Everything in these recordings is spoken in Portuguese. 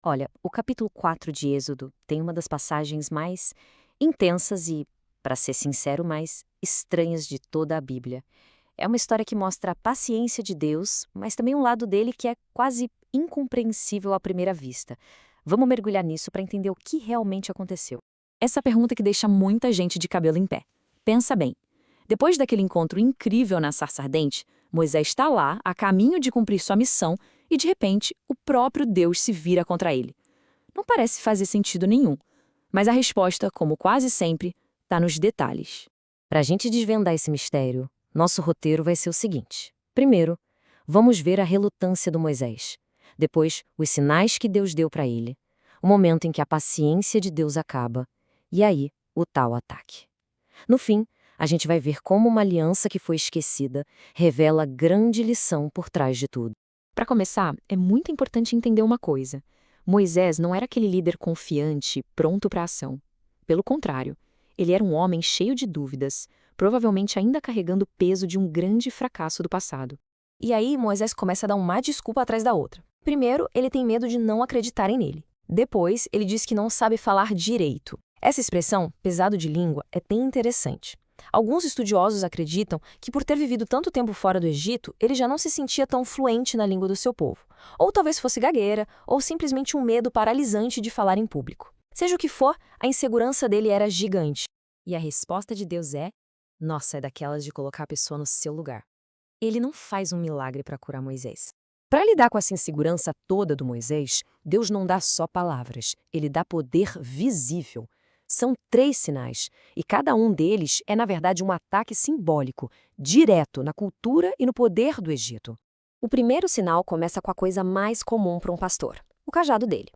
Olha, o capítulo 4 de Êxodo tem uma das passagens mais intensas e, para ser sincero, mais estranhas de toda a Bíblia. É uma história que mostra a paciência de Deus, mas também um lado dele que é quase incompreensível à primeira vista. Vamos mergulhar nisso para entender o que realmente aconteceu. Essa pergunta que deixa muita gente de cabelo em pé. Pensa bem. Depois daquele encontro incrível na sarça ardente, Moisés está lá, a caminho de cumprir sua missão, e de repente, o próprio Deus se vira contra ele. Não parece fazer sentido nenhum, mas a resposta, como quase sempre, está nos detalhes. Para a gente desvendar esse mistério, nosso roteiro vai ser o seguinte. Primeiro, vamos ver a relutância do Moisés. Depois, os sinais que Deus deu para ele. O momento em que a paciência de Deus acaba. E aí, o tal ataque. No fim, a gente vai ver como uma aliança que foi esquecida revela grande lição por trás de tudo. Para começar, é muito importante entender uma coisa. Moisés não era aquele líder confiante, pronto para a ação. Pelo contrário, ele era um homem cheio de dúvidas, provavelmente ainda carregando o peso de um grande fracasso do passado. E aí, Moisés começa a dar uma desculpa atrás da outra. Primeiro, ele tem medo de não acreditarem nele. Depois, ele diz que não sabe falar direito. Essa expressão, pesado de língua, é bem interessante. Alguns estudiosos acreditam que, por ter vivido tanto tempo fora do Egito, ele já não se sentia tão fluente na língua do seu povo. Ou talvez fosse gagueira, ou simplesmente um medo paralisante de falar em público. Seja o que for, a insegurança dele era gigante. E a resposta de Deus é: nossa, é daquelas de colocar a pessoa no seu lugar. Ele não faz um milagre para curar Moisés. Para lidar com essa insegurança toda do Moisés, Deus não dá só palavras, ele dá poder visível. São 3 sinais, e cada um deles é, na verdade, um ataque simbólico, direto na cultura e no poder do Egito. O primeiro sinal começa com a coisa mais comum para um pastor, o cajado dele.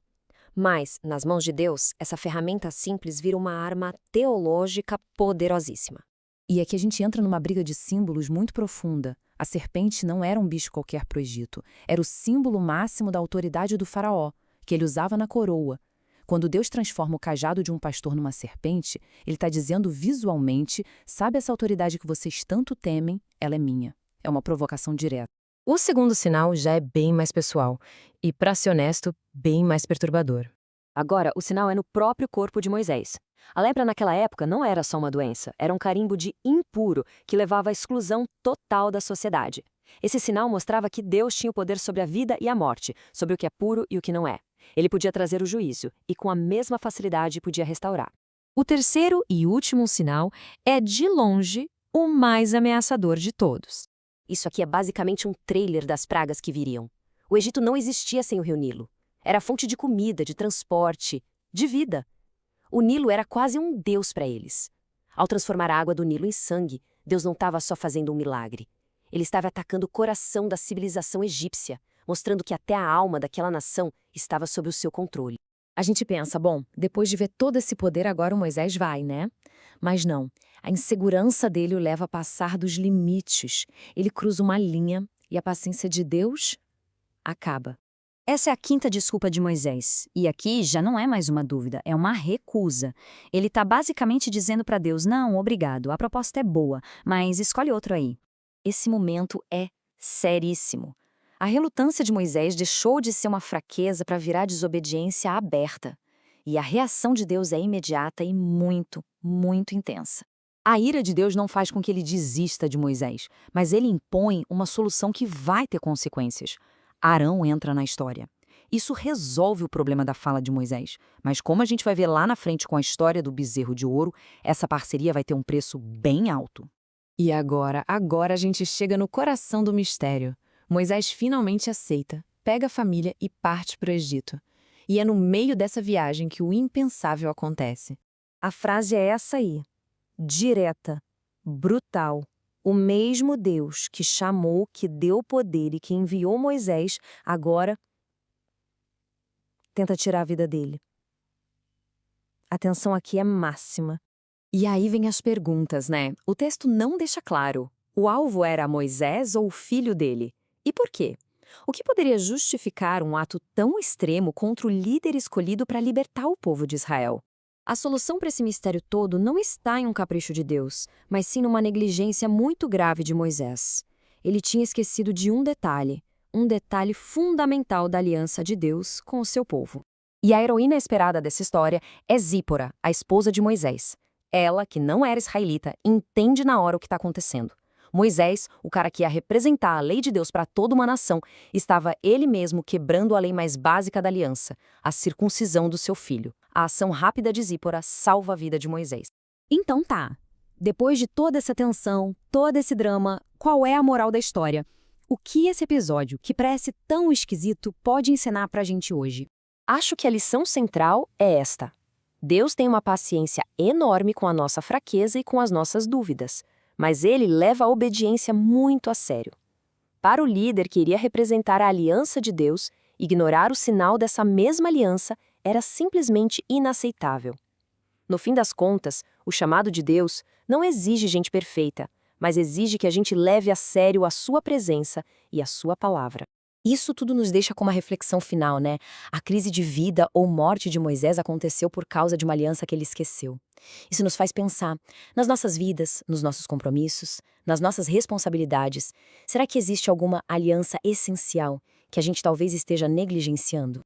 Mas, nas mãos de Deus, essa ferramenta simples vira uma arma teológica poderosíssima. E aqui a gente entra numa briga de símbolos muito profunda. A serpente não era um bicho qualquer para o Egito, era o símbolo máximo da autoridade do faraó, que ele usava na coroa. Quando Deus transforma o cajado de um pastor numa serpente, ele está dizendo visualmente: sabe essa autoridade que vocês tanto temem? Ela é minha. É uma provocação direta. O segundo sinal já é bem mais pessoal e, para ser honesto, bem mais perturbador. Agora, o sinal é no próprio corpo de Moisés. A lepra naquela época não era só uma doença, era um carimbo de impuro que levava à exclusão total da sociedade. Esse sinal mostrava que Deus tinha o poder sobre a vida e a morte, sobre o que é puro e o que não é. Ele podia trazer o juízo e, com a mesma facilidade, podia restaurar. O terceiro e último sinal é, de longe, o mais ameaçador de todos. Isso aqui é basicamente um trailer das pragas que viriam. O Egito não existia sem o rio Nilo. Era fonte de comida, de transporte, de vida. O Nilo era quase um deus para eles. Ao transformar a água do Nilo em sangue, Deus não estava só fazendo um milagre. Ele estava atacando o coração da civilização egípcia, mostrando que até a alma daquela nação estava sob o seu controle. A gente pensa, bom, depois de ver todo esse poder, agora o Moisés vai, né? Mas não, a insegurança dele o leva a passar dos limites. Ele cruza uma linha e a paciência de Deus acaba. Essa é a quinta desculpa de Moisés. E aqui já não é mais uma dúvida, é uma recusa. Ele está basicamente dizendo para Deus: não, obrigado, a proposta é boa, mas escolhe outro aí. Esse momento é seríssimo. A relutância de Moisés deixou de ser uma fraqueza para virar desobediência aberta. E a reação de Deus é imediata e muito, muito intensa. A ira de Deus não faz com que ele desista de Moisés, mas ele impõe uma solução que vai ter consequências. Arão entra na história. Isso resolve o problema da fala de Moisés, mas como a gente vai ver lá na frente com a história do bezerro de ouro, essa parceria vai ter um preço bem alto. E agora a gente chega no coração do mistério. Moisés finalmente aceita, pega a família e parte para o Egito. E é no meio dessa viagem que o impensável acontece. A frase é essa aí, direta, brutal. O mesmo Deus que chamou, que deu poder e que enviou Moisés, agora tenta tirar a vida dele. A tensão aqui é máxima. E aí vem as perguntas, né? O texto não deixa claro. O alvo era Moisés ou o filho dele? E por quê? O que poderia justificar um ato tão extremo contra o líder escolhido para libertar o povo de Israel? A solução para esse mistério todo não está em um capricho de Deus, mas sim numa negligência muito grave de Moisés. Ele tinha esquecido de um detalhe fundamental da aliança de Deus com o seu povo. E a heroína esperada dessa história é Zípora, a esposa de Moisés. Ela, que não era israelita, entende na hora o que está acontecendo. Moisés, o cara que ia representar a lei de Deus para toda uma nação, estava ele mesmo quebrando a lei mais básica da aliança, a circuncisão do seu filho. A ação rápida de Zípora salva a vida de Moisés. Então tá. Depois de toda essa tensão, todo esse drama, qual é a moral da história? O que esse episódio, que parece tão esquisito, pode ensinar pra gente hoje? Acho que a lição central é esta. Deus tem uma paciência enorme com a nossa fraqueza e com as nossas dúvidas, mas ele leva a obediência muito a sério. Para o líder que iria representar a aliança de Deus, ignorar o sinal dessa mesma aliança era simplesmente inaceitável. No fim das contas, o chamado de Deus não exige gente perfeita, mas exige que a gente leve a sério a sua presença e a sua palavra. Isso tudo nos deixa com uma reflexão final, né? A crise de vida ou morte de Moisés aconteceu por causa de uma aliança que ele esqueceu. Isso nos faz pensar nas nossas vidas, nos nossos compromissos, nas nossas responsabilidades. Será que existe alguma aliança essencial que a gente talvez esteja negligenciando?